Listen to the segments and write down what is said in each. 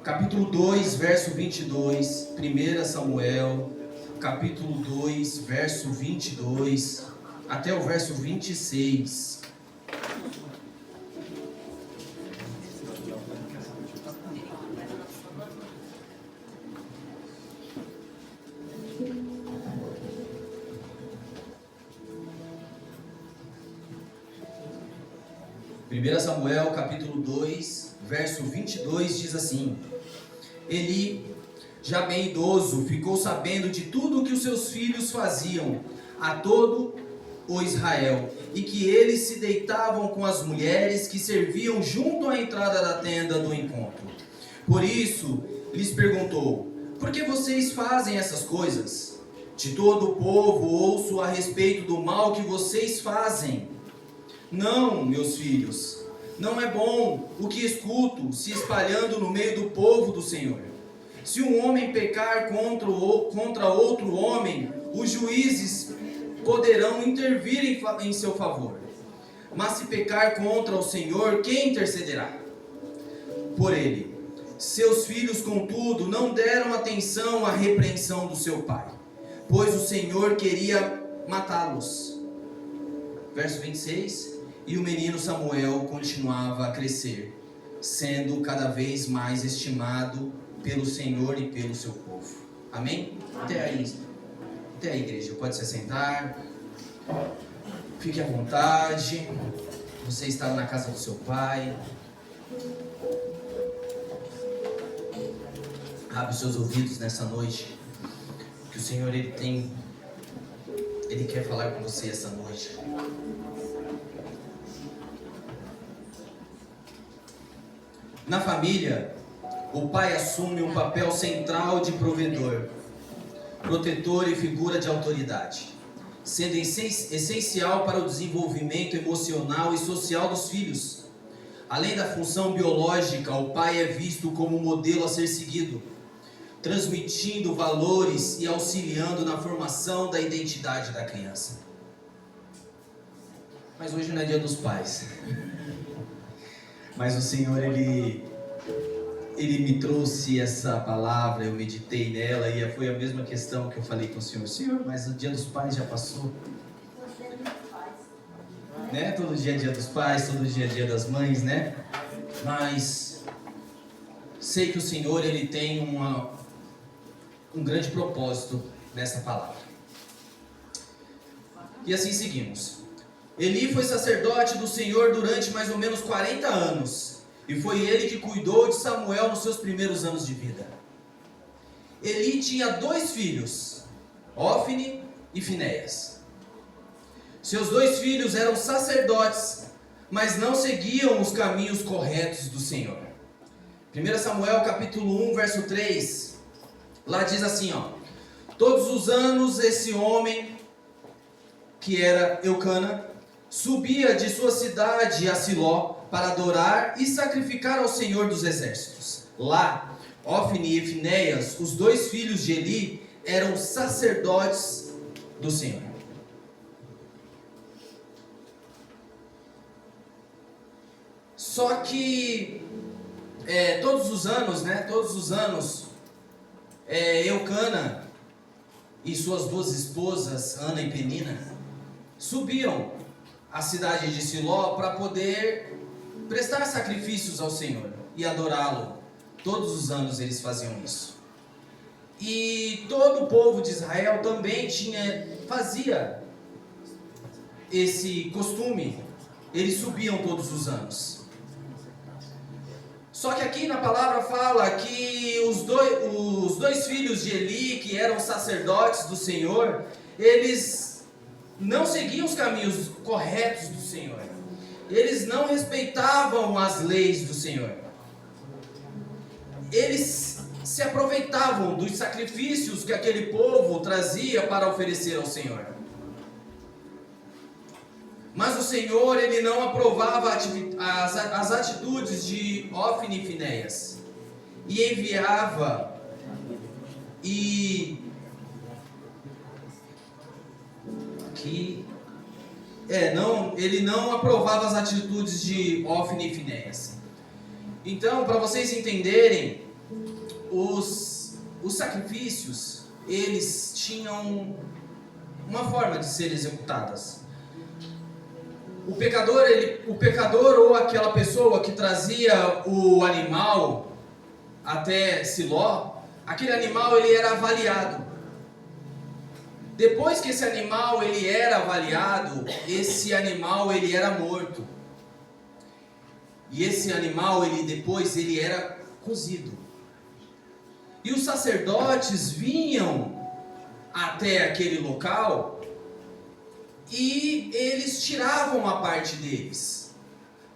capítulo 2, verso 22, 1 Samuel, capítulo 2, verso 22, até o verso 26. Primeira Samuel, capítulo 2, verso 22, diz assim: Eli, já bem idoso, ficou sabendo de tudo o que os seus filhos faziam a todo o Israel, e que eles se deitavam com as mulheres que serviam junto à entrada da tenda do encontro. Por isso, lhes perguntou: por que vocês fazem essas coisas? De todo o povo ouço a respeito do mal que vocês fazem. Não, meus filhos, não é bom o que escuto se espalhando no meio do povo do Senhor. Se um homem pecar contra outro homem, os juízes poderão intervir em seu favor. Mas se pecar contra o Senhor, quem intercederá por ele? Seus filhos, contudo, não deram atenção à repreensão do seu pai, pois o Senhor queria matá-los. Verso 26. E o menino Samuel continuava a crescer, sendo cada vez mais estimado pelo Senhor e pelo seu povo. Amém? Até aí, igreja. Pode se sentar. Fique à vontade. Você está na casa do seu pai. Abre os seus ouvidos nessa noite, que o Senhor Ele quer falar com você essa noite. Na família, o pai assume um papel central de provedor, protetor e figura de autoridade, sendo essencial para o desenvolvimento emocional e social dos filhos. Além da função biológica, o pai é visto como um modelo a ser seguido, transmitindo valores e auxiliando na formação da identidade da criança. Mas hoje não é dia dos pais. Mas o Senhor, Ele me trouxe essa palavra, eu meditei nela e foi a mesma questão que eu falei com o Senhor. Senhor, mas o dia dos pais já passou. Né? Todo dia é dia dos pais, todo dia é dia das mães, né? Mas sei que o Senhor, Ele tem um grande propósito nessa palavra. E assim seguimos. Eli foi sacerdote do Senhor durante mais ou menos 40 anos. E foi ele que cuidou de Samuel nos seus primeiros anos de vida. Eli tinha 2 filhos, Ofni e Finéias. Seus 2 filhos eram sacerdotes, mas não seguiam os caminhos corretos do Senhor. 1 Samuel capítulo 1, verso 3, lá diz assim, todos os anos esse homem, que era Eucana, subia de sua cidade a Siló para adorar e sacrificar ao Senhor dos Exércitos. Lá, Ofni e Finéias, os 2 filhos de Eli, eram sacerdotes do Senhor. Só que todos os anos, Eucana e suas 2 esposas, Ana e Penina, subiam à cidade de Siló para poder prestar sacrifícios ao Senhor e adorá-lo. Todos os anos eles faziam isso. E todo o povo de Israel também fazia esse costume. Eles subiam todos os anos. Só que aqui na palavra fala que os dois filhos de Eli, que eram sacerdotes do Senhor, eles não seguiam os caminhos corretos do Senhor. Eles não respeitavam as leis do Senhor. Eles se aproveitavam dos sacrifícios que aquele povo trazia para oferecer ao Senhor. Mas o Senhor, Ele não aprovava as atitudes de Ofni e Finéias. E enviava ele não aprovava as atitudes de Ofni e Finéias. Então, para vocês entenderem, os sacrifícios, eles tinham uma forma de ser executadas. O pecador ou aquela pessoa que trazia o animal até Siló, aquele animal ele era avaliado. Depois que esse animal ele era avaliado, esse animal ele era morto. E esse animal depois ele era cozido. E os sacerdotes vinham até aquele local e eles tiravam a parte deles.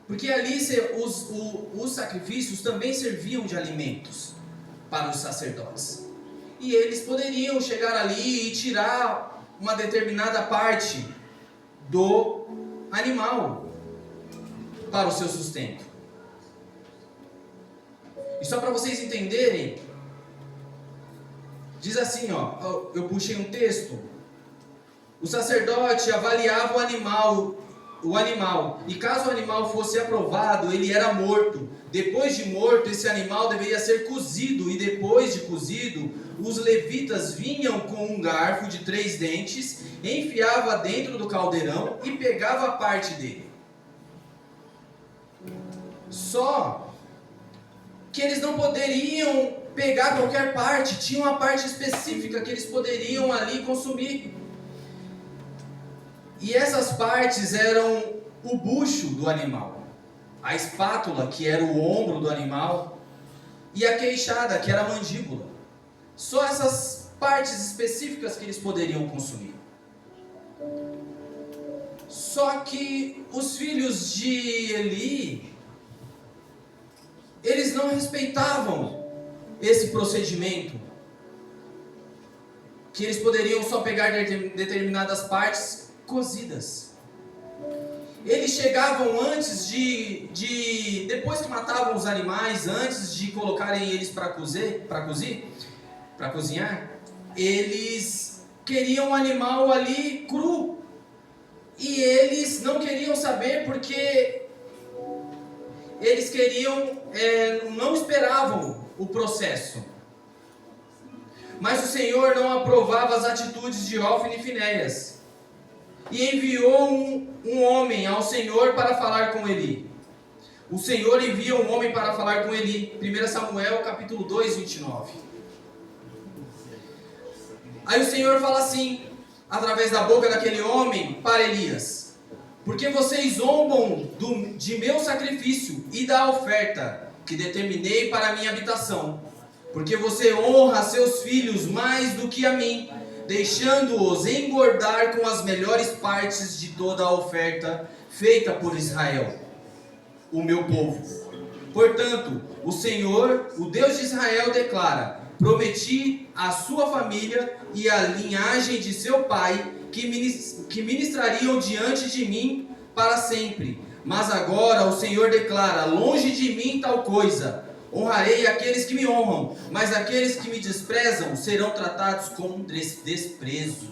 Porque ali os sacrifícios também serviam de alimentos para os sacerdotes. E eles poderiam chegar ali e tirar uma determinada parte do animal para o seu sustento. E só para vocês entenderem, diz assim, eu puxei um texto. O sacerdote avaliava o animal, e caso o animal fosse aprovado, ele era morto. Depois de morto, esse animal deveria ser cozido, e depois de cozido, os levitas vinham com um garfo de 3 dentes, enfiava dentro do caldeirão e pegava a parte dele. Só que eles não poderiam pegar qualquer parte, tinha uma parte específica que eles poderiam ali consumir. E essas partes eram o bucho do animal, a espátula, que era o ombro do animal, e a queixada, que era a mandíbula. Só essas partes específicas que eles poderiam consumir. Só que os filhos de Eli, eles não respeitavam esse procedimento, que eles poderiam só pegar determinadas partes cozidas. Eles chegavam antes depois que matavam os animais, antes de colocarem eles para cozinhar, eles queriam o animal ali cru. E eles não queriam saber porque eles não esperavam o processo. Mas o Senhor não aprovava as atitudes de Hófni e Finéias. E enviou um homem ao Senhor para falar com Eli. O Senhor envia um homem para falar com Eli. 1 Samuel capítulo 2, 29. Aí o Senhor fala assim, através da boca daquele homem, para Elias: porque vocês zombam de meu sacrifício e da oferta que determinei para a minha habitação. Porque você honra seus filhos mais do que a mim, deixando-os engordar com as melhores partes de toda a oferta feita por Israel, o meu povo. Portanto, o Senhor, o Deus de Israel, declara: prometi à sua família e à linhagem de seu pai que ministrariam diante de mim para sempre. Mas agora o Senhor declara: longe de mim tal coisa. Honrarei aqueles que me honram, mas aqueles que me desprezam serão tratados com desprezo.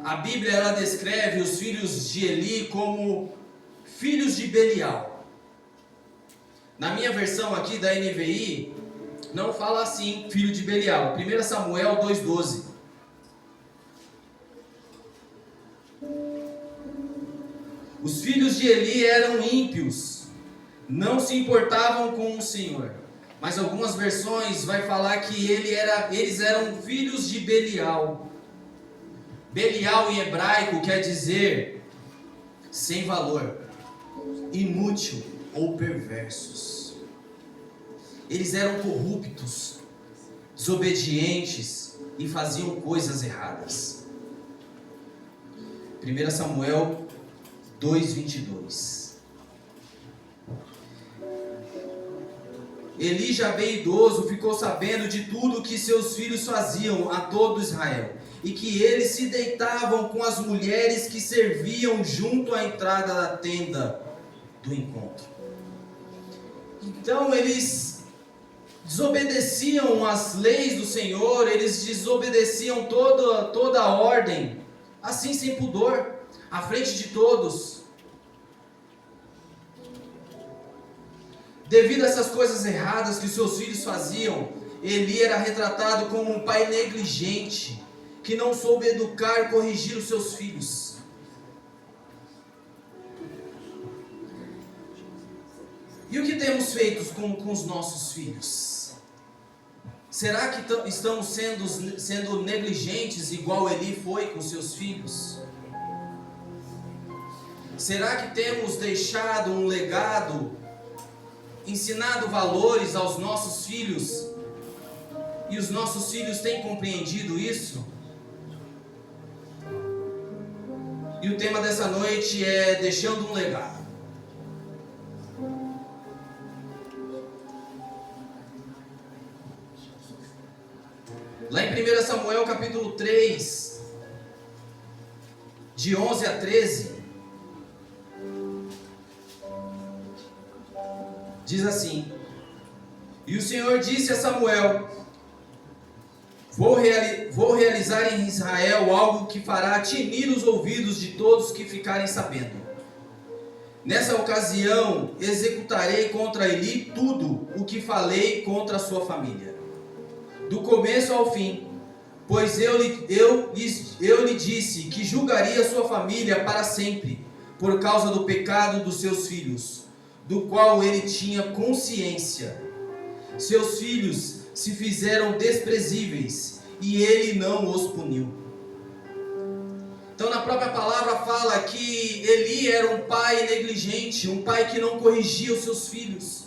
A Bíblia ela descreve os filhos de Eli como filhos de Belial. Na minha versão aqui da NVI, não fala assim, filho de Belial. 1 Samuel 2,12. Os filhos de Eli eram ímpios, não se importavam com o Senhor. Mas algumas versões vai falar que eles eram filhos de Belial. Belial em hebraico quer dizer sem valor, inútil ou perversos. Eles eram corruptos, desobedientes e faziam coisas erradas. 1 Samuel 2:22. Eli, já bem idoso, ficou sabendo de tudo que seus filhos faziam a todo Israel, e que eles se deitavam com as mulheres que serviam junto à entrada da tenda do encontro. Então eles desobedeciam as leis do Senhor, eles desobedeciam toda a ordem, assim sem pudor, à frente de todos. Devido a essas coisas erradas que os seus filhos faziam, Eli era retratado como um pai negligente, que não soube educar e corrigir os seus filhos. E o que temos feito com os nossos filhos? Será que estamos sendo negligentes igual Eli foi com seus filhos? Será que temos deixado um legado, ensinado valores aos nossos filhos, e os nossos filhos têm compreendido isso? E o tema dessa noite é deixando um legado. Lá em 1 Samuel capítulo 3, de 11 a 13, diz assim: E o Senhor disse a Samuel: Vou realizar em Israel algo que fará tinir os ouvidos de todos que ficarem sabendo. Nessa ocasião executarei contra Eli tudo o que falei contra a sua família, do começo ao fim, pois eu lhe disse que julgaria sua família para sempre, por causa do pecado dos seus filhos, do qual ele tinha consciência. Seus filhos se fizeram desprezíveis, e ele não os puniu. Então, na própria palavra fala que Eli era um pai negligente, um pai que não corrigia os seus filhos,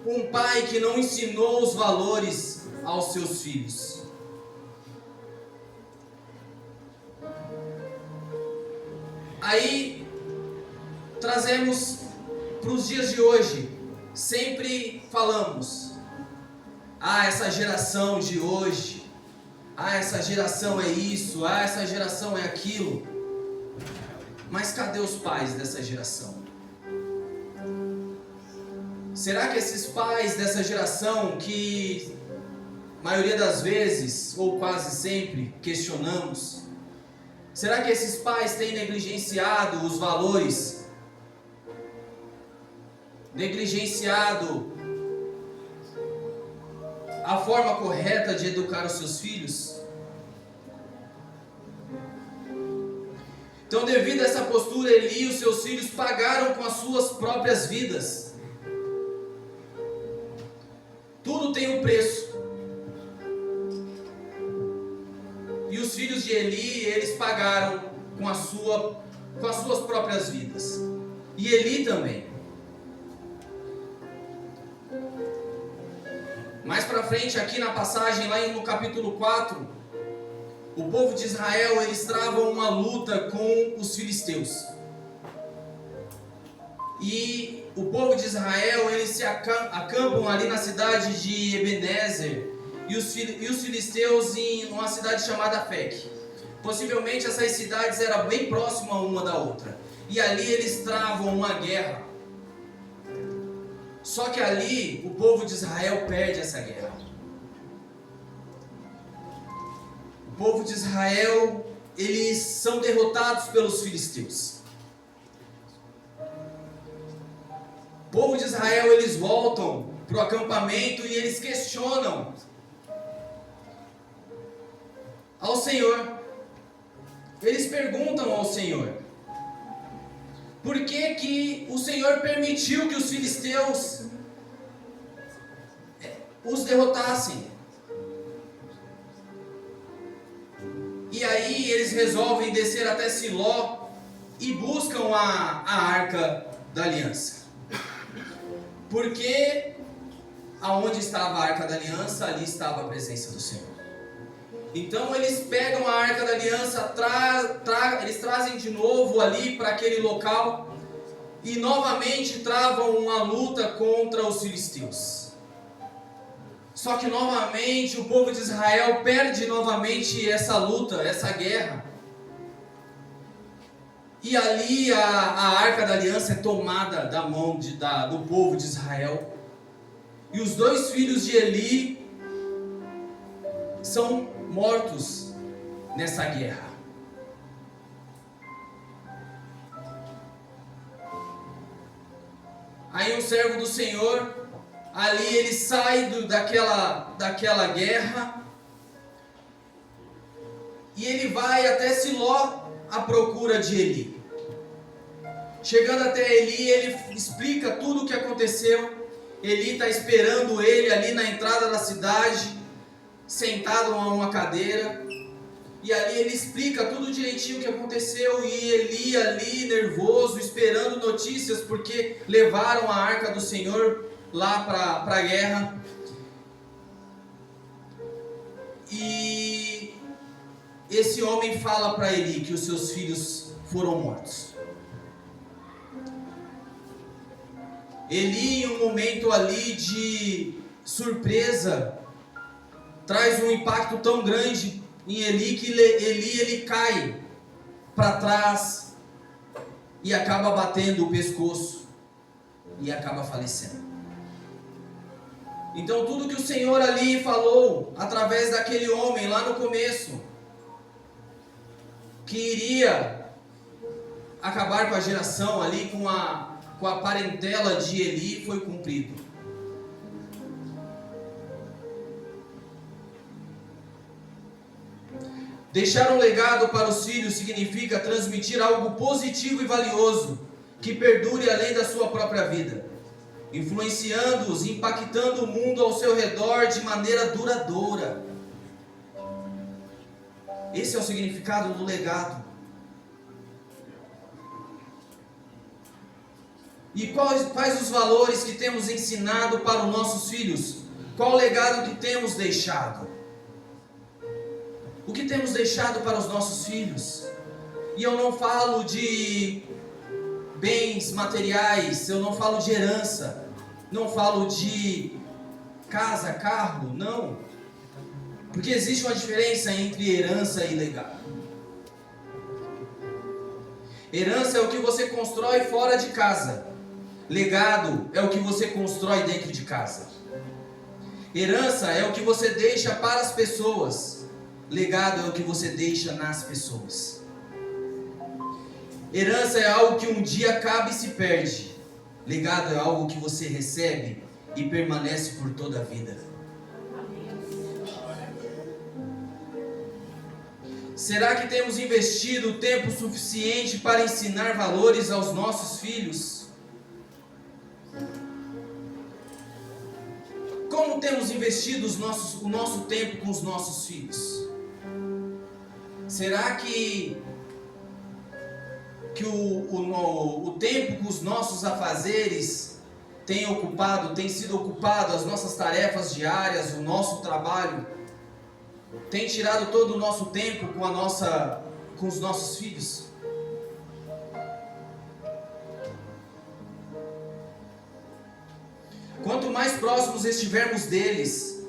um pai que não ensinou os valores aos seus filhos. Aí trazemos para os dias de hoje. Sempre falamos: essa geração de hoje, essa geração é isso, essa geração é aquilo. Mas cadê os pais dessa geração? Será que esses pais dessa geração, que maioria das vezes, ou quase sempre, questionamos, será que esses pais têm negligenciado os valores? Negligenciado a forma correta de educar os seus filhos? Então, devido a essa postura, Eli e os seus filhos pagaram com as suas próprias vidas. Tudo tem um preço. E os filhos de Eli, eles pagaram com as suas próprias vidas. E Eli também. Mais para frente, aqui na passagem, lá no capítulo 4, o povo de Israel, eles travam uma luta com os filisteus. E o povo de Israel, eles se acampam ali na cidade de Ebenezer, e os filisteus em uma cidade chamada Afec. Possivelmente essas cidades eram bem próximas uma da outra. E ali eles travam uma guerra. Só que ali o povo de Israel perde essa guerra. O povo de Israel, eles são derrotados pelos filisteus. O povo de Israel, eles voltam para o acampamento e eles questionam ao Senhor. Eles perguntam ao Senhor: por que que o Senhor permitiu que os filisteus os derrotassem? E aí eles resolvem descer até Siló e buscam a arca da aliança. Porque aonde estava a arca da aliança, ali estava a presença do Senhor. Então eles pegam a arca da aliança, eles trazem de novo ali para aquele local e novamente travam uma luta contra os filisteus. Só que novamente o povo de Israel perde novamente essa luta, essa guerra. E ali a arca da aliança é tomada da mão do povo de Israel. E os dois filhos de Eli são mortos nessa guerra. Aí um servo do Senhor, ali ele sai daquela guerra, e ele vai até Siló à procura de Eli. Chegando até Eli, ele explica tudo o que aconteceu. Eli está esperando ele ali na entrada da cidade, sentado a uma cadeira. E ali ele explica tudo direitinho o que aconteceu. E Eli ali nervoso, esperando notícias, porque levaram a arca do Senhor lá para a guerra. E esse homem fala para Eli que os seus filhos foram mortos. Eli, em um momento ali de surpresa, traz um impacto tão grande em Eli que ele cai para trás e acaba batendo o pescoço e acaba falecendo. Então tudo que o Senhor ali falou através daquele homem lá no começo, que iria acabar com a geração ali, com a parentela de Eli, foi cumprido. Deixar um legado para os filhos significa transmitir algo positivo e valioso, que perdure além da sua própria vida, influenciando-os, impactando o mundo ao seu redor de maneira duradoura. Esse é o significado do legado. E quais os valores que temos ensinado para os nossos filhos? Qual o legado que temos deixado? O que temos deixado para os nossos filhos? E eu não falo de bens materiais, eu não falo de herança, não falo de casa, carro, não. Porque existe uma diferença entre herança e legado. Herança é o que você constrói fora de casa. Legado é o que você constrói dentro de casa. Herança é o que você deixa para as pessoas. Legado é o que você deixa nas pessoas. Herança é algo que um dia acaba e se perde. Legado é algo que você recebe e permanece por toda a vida. Será que temos investido tempo suficiente para ensinar valores aos nossos filhos? Como temos investido o nosso tempo com os nossos filhos? Será que o tempo com os nossos afazeres tem sido ocupado, as nossas tarefas diárias, o nosso trabalho, tem tirado todo o nosso tempo com os nossos filhos? Quanto mais próximos estivermos deles,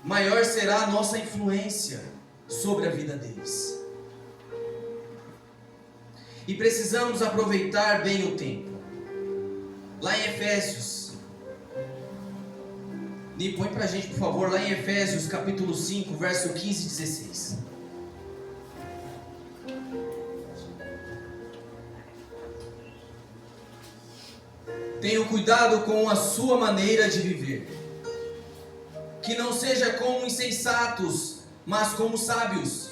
maior será a nossa influência sobre a vida deles. E precisamos aproveitar bem o tempo. Lá em Efésios, põe pra gente, por favor, lá em Efésios capítulo 5, verso 15 e 16. Tenham cuidado com a sua maneira de viver, que não seja como insensatos, mas como sábios,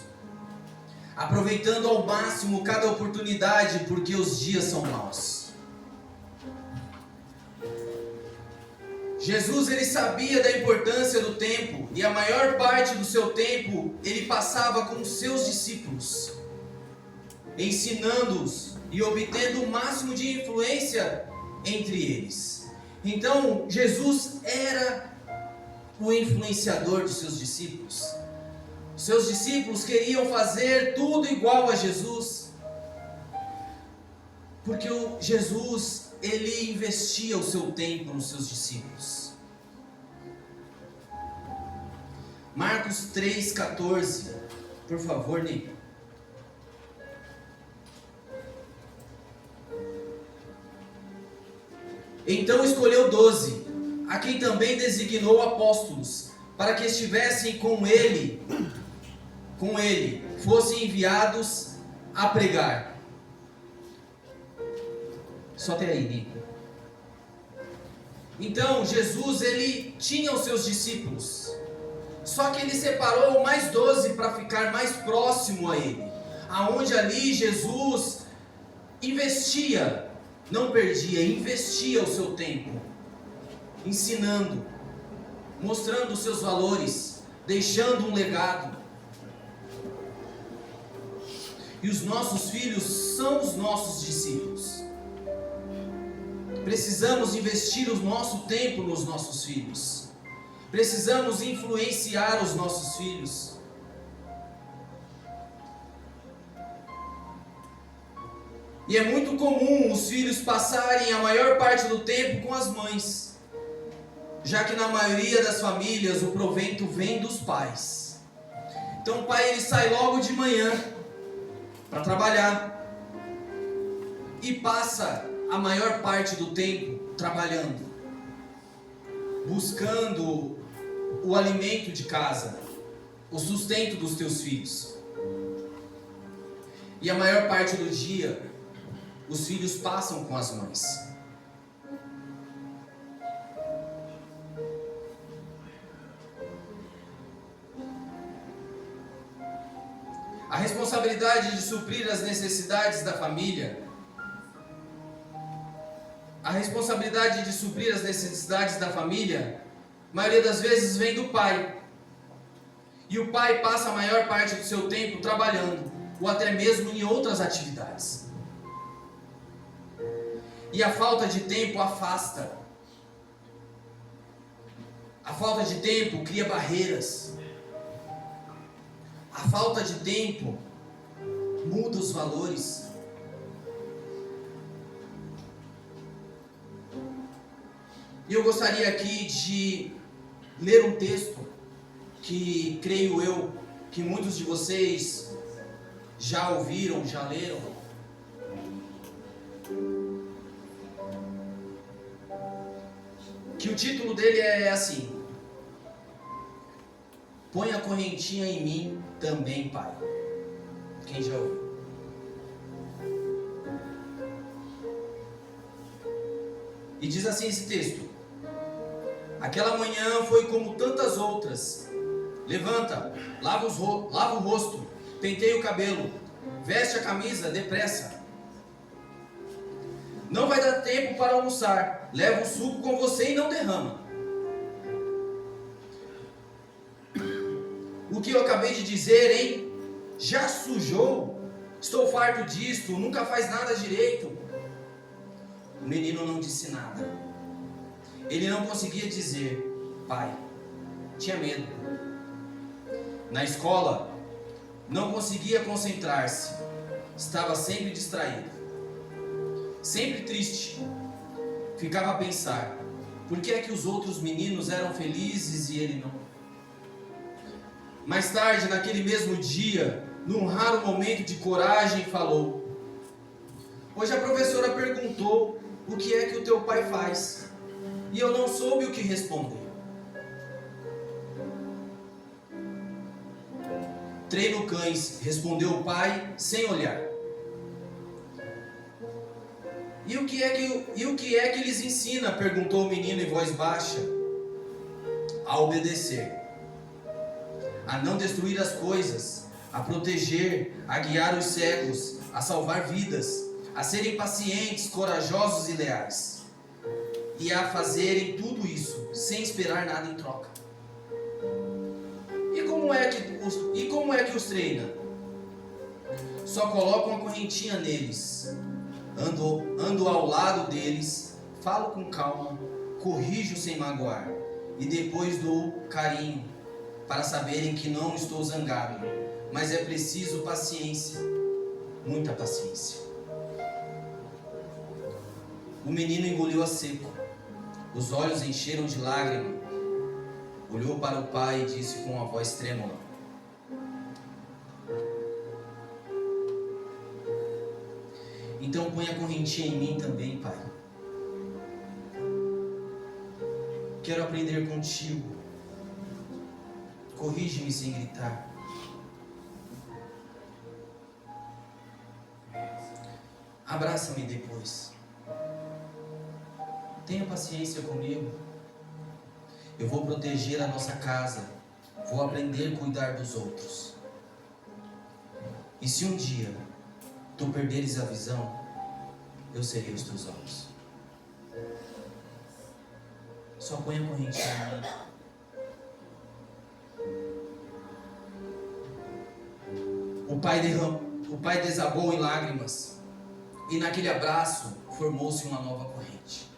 aproveitando ao máximo cada oportunidade, porque os dias são maus. Jesus, ele sabia da importância do tempo, e a maior parte do seu tempo ele passava com os seus discípulos, ensinando-os e obtendo o máximo de influência entre eles. Então Jesus era o influenciador dos seus discípulos. Os seus discípulos queriam fazer tudo igual a Jesus, porque Jesus, ele investia o seu tempo nos seus discípulos. Marcos 3,14, por favor, Nico. Então escolheu 12, a quem também designou apóstolos, para que estivessem com ele, fossem enviados a pregar. Só até aí, Nico. Então Jesus, ele tinha os seus discípulos, só que ele separou mais 12 para ficar mais próximo a ele, aonde ali Jesus investia, não perdia, investia o seu tempo, ensinando, mostrando os seus valores, deixando um legado. E os nossos filhos são os nossos discípulos. Precisamos investir o nosso tempo nos nossos filhos. Precisamos influenciar os nossos filhos. E é muito comum os filhos passarem a maior parte do tempo com as mães, já que na maioria das famílias o provento vem dos pais. Então o pai, ele sai logo de manhã para trabalhar e passa a maior parte do tempo trabalhando, buscando o alimento de casa, o sustento dos teus filhos. E a maior parte do dia os filhos passam com as mães. A responsabilidade de suprir as necessidades da família, a maioria das vezes vem do pai. E o pai passa a maior parte do seu tempo trabalhando, ou até mesmo em outras atividades. E a falta de tempo afasta. A falta de tempo cria barreiras. A falta de tempo muda os valores. E eu gostaria aqui de ler um texto que creio eu que muitos de vocês já ouviram, já leram. Que o título dele é assim: Põe a correntinha em mim também, Pai. Quem já ouviu? E diz assim esse texto: Aquela manhã foi como tantas outras. Levanta, lava o rosto, penteia o cabelo, veste a camisa, depressa. Não vai dar tempo para almoçar. Leva o suco com você e não derrama. O que eu acabei de dizer, hein? Já sujou? Estou farto disto, nunca faz nada direito. O menino não disse nada. Ele não conseguia dizer, pai. Tinha medo. Na escola, não conseguia concentrar-se. Estava sempre distraído. Sempre triste. Ficava a pensar, por que é que os outros meninos eram felizes e ele não? Mais tarde, naquele mesmo dia, num raro momento de coragem, falou: Hoje a professora perguntou o que é que o teu pai faz, e eu não soube o que responder. Treino cães, respondeu o pai sem olhar. E o que é que lhes ensina? Perguntou o menino em voz baixa. A obedecer, a não destruir as coisas, a proteger, a guiar os cegos, a salvar vidas, a serem pacientes, corajosos e leais, e a fazerem tudo isso sem esperar nada em troca. E como é que os treina? Só colocam a correntinha neles, ando ao lado deles, falo com calma, corrijo sem magoar, e depois dou carinho, para saberem que não estou zangado, mas é preciso paciência, muita paciência. O menino engoliu a seco, os olhos encheram de lágrima, olhou para o pai e disse com uma voz trêmula: Então põe a correntinha em mim também, pai. Quero aprender contigo. Corrige-me sem gritar. Abraça-me depois. tenha paciência comigo. Eu vou proteger a nossa casa, vou aprender a cuidar dos outros. E se um dia tu perderes a visão, eu serei os teus olhos. Só põe a correntinha em mim. O pai desabou em lágrimas, e naquele abraço formou-se uma nova corrente.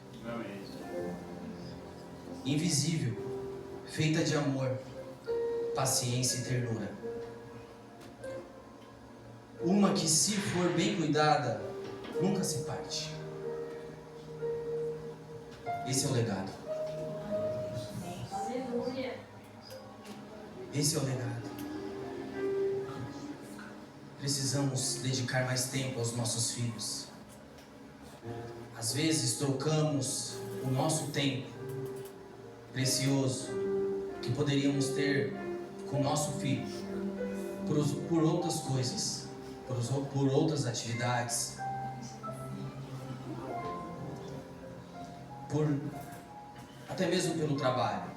Invisível, feita de amor, paciência e ternura. Uma que, se for bem cuidada, nunca se parte. Esse é o legado. Esse é o legado. Precisamos dedicar mais tempo aos nossos filhos. Às vezes trocamos o nosso tempo precioso que poderíamos ter com o nosso filho por outras coisas, por outras atividades, até mesmo pelo trabalho,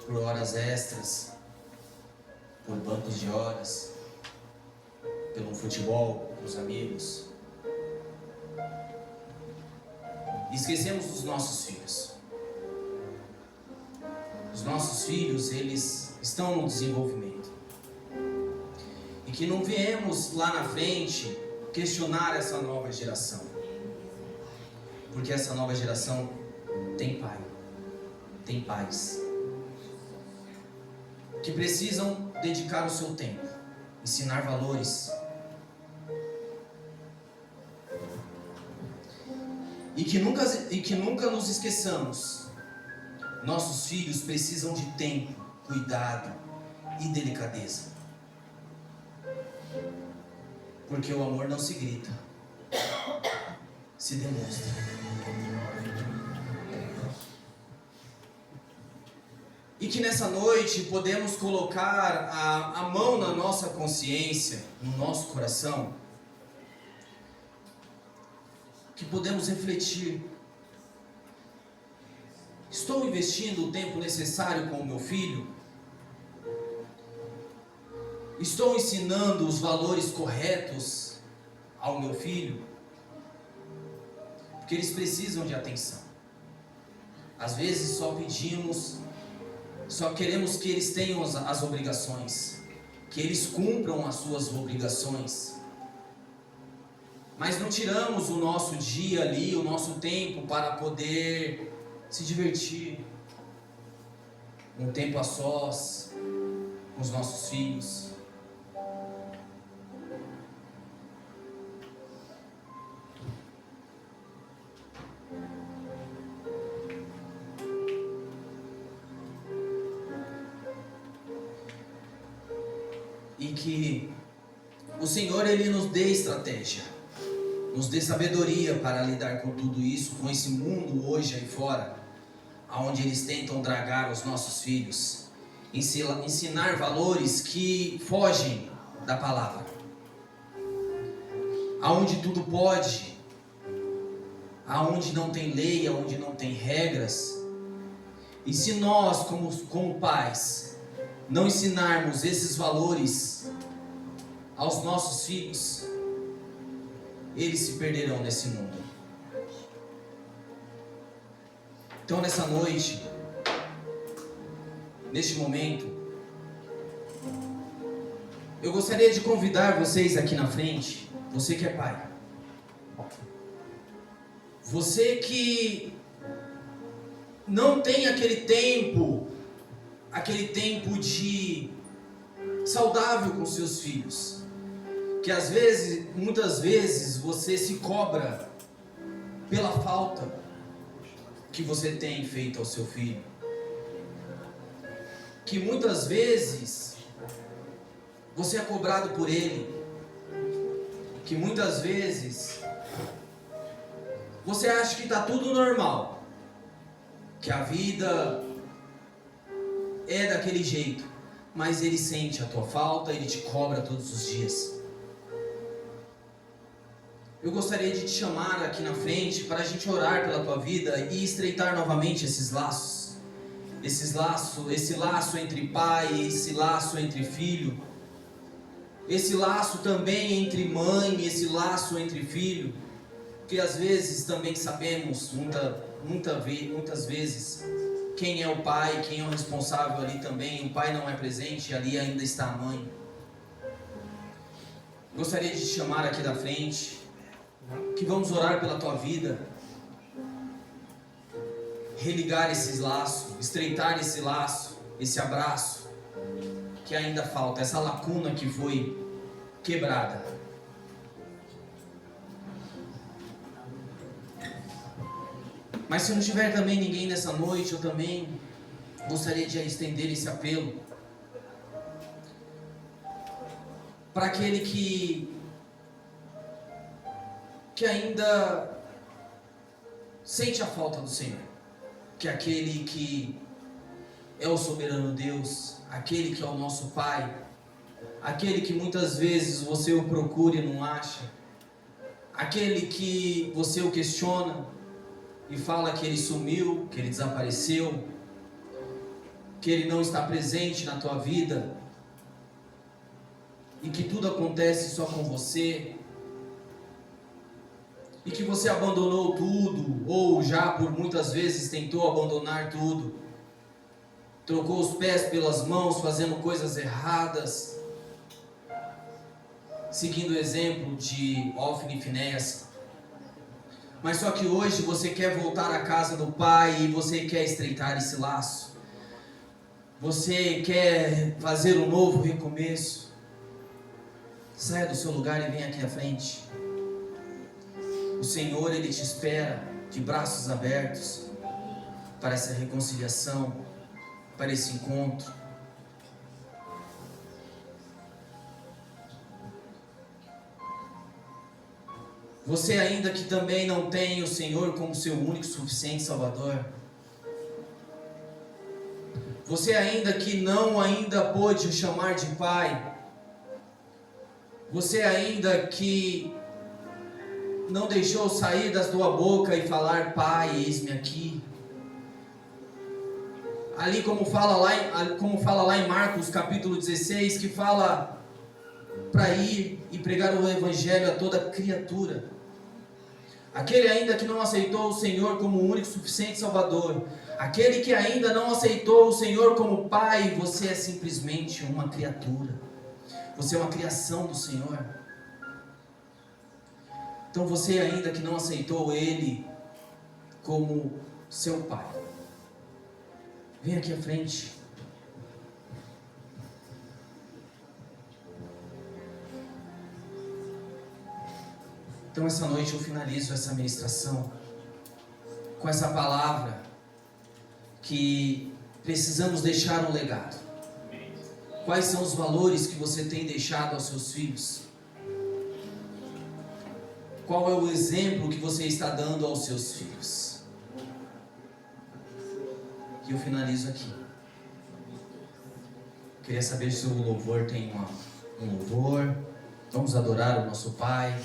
por horas extras, por bancos de horas, pelo futebol, com os amigos. E esquecemos dos nossos filhos. Os nossos filhos, eles estão no desenvolvimento. E que não viemos lá na frente questionar essa nova geração. Porque essa nova geração tem pai, tem pais, que precisam dedicar o seu tempo, ensinar valores. E que nunca nos esqueçamos, nossos filhos precisam de tempo, cuidado e delicadeza. Porque o amor não se grita, se demonstra. E que nessa noite podemos colocar a mão na nossa consciência, no nosso coração, que podemos refletir. Estou investindo o tempo necessário com o meu filho? Estou ensinando os valores corretos ao meu filho? Porque eles precisam de atenção. Às vezes só queremos que eles tenham as obrigações, que eles cumpram as suas obrigações. Mas não tiramos o nosso dia ali, o nosso tempo para poder se divertir. Um tempo a sós, com os nossos filhos. E que o Senhor, Ele nos dê estratégia, nos dê sabedoria para lidar com tudo isso, com esse mundo hoje aí fora, onde eles tentam dragar os nossos filhos, ensinar valores que fogem da palavra, aonde tudo pode, aonde não tem lei, aonde não tem regras. E se nós, como pais, não ensinarmos esses valores aos nossos filhos, eles se perderão nesse mundo. Então, nessa noite, neste momento, eu gostaria de convidar vocês aqui na frente, você que é pai, você que não tem aquele tempo de saudável com seus filhos, que muitas vezes você se cobra pela falta que você tem feito ao seu filho, que muitas vezes você é cobrado por ele, que muitas vezes você acha que está tudo normal, que a vida é daquele jeito, mas ele sente a tua falta, ele te cobra todos os dias. eu gostaria de te chamar aqui na frente para a gente orar pela tua vida e estreitar novamente esses laços. Esse laço entre pai, esse laço entre filho, esse laço também entre mãe, esse laço entre filho, que às vezes também sabemos, muitas vezes, quem é o pai, quem é o responsável ali também. O pai não é presente, ali ainda está a mãe. Gostaria de te chamar aqui da frente, que vamos orar pela tua vida, religar esses laços, estreitar esse laço, esse abraço que ainda falta, essa lacuna que foi quebrada. Mas se não tiver também ninguém nessa noite, eu também gostaria de estender esse apelo para aquele que ainda sente a falta do Senhor, que é aquele que é o soberano Deus, aquele que é o nosso Pai, aquele que muitas vezes você o procura e não acha, aquele que você o questiona e fala que ele sumiu, que ele desapareceu, que ele não está presente na tua vida e que tudo acontece só com você, e que você abandonou tudo, ou já por muitas vezes tentou abandonar tudo, trocou os pés pelas mãos, fazendo coisas erradas, seguindo o exemplo de Hófni e Finéias. Mas só que hoje você quer voltar à casa do Pai e você quer estreitar esse laço. Você quer fazer um novo recomeço. Saia do seu lugar e venha aqui à frente. O Senhor, Ele te espera de braços abertos para essa reconciliação, para esse encontro. Você ainda que também não tem o Senhor como seu único e suficiente Salvador. Você ainda que não ainda pôde o chamar de Pai. Você ainda que não deixou sair da tua boca e falar: Pai, eis-me aqui. Ali como fala lá em Marcos capítulo 16, que fala para ir e pregar o Evangelho a toda criatura. Aquele ainda que não aceitou o Senhor como o único e suficiente Salvador, aquele que ainda não aceitou o Senhor como Pai, você é simplesmente uma criatura. Você é uma criação do Senhor. Então você ainda que não aceitou Ele como seu Pai, vem aqui à frente. Então essa noite eu finalizo essa ministração com essa palavra que precisamos deixar um legado. Quais são os valores que você tem deixado aos seus filhos? Qual é o exemplo que você está dando aos seus filhos? E eu finalizo aqui. Queria saber se o louvor tem um louvor. Vamos adorar o nosso Pai.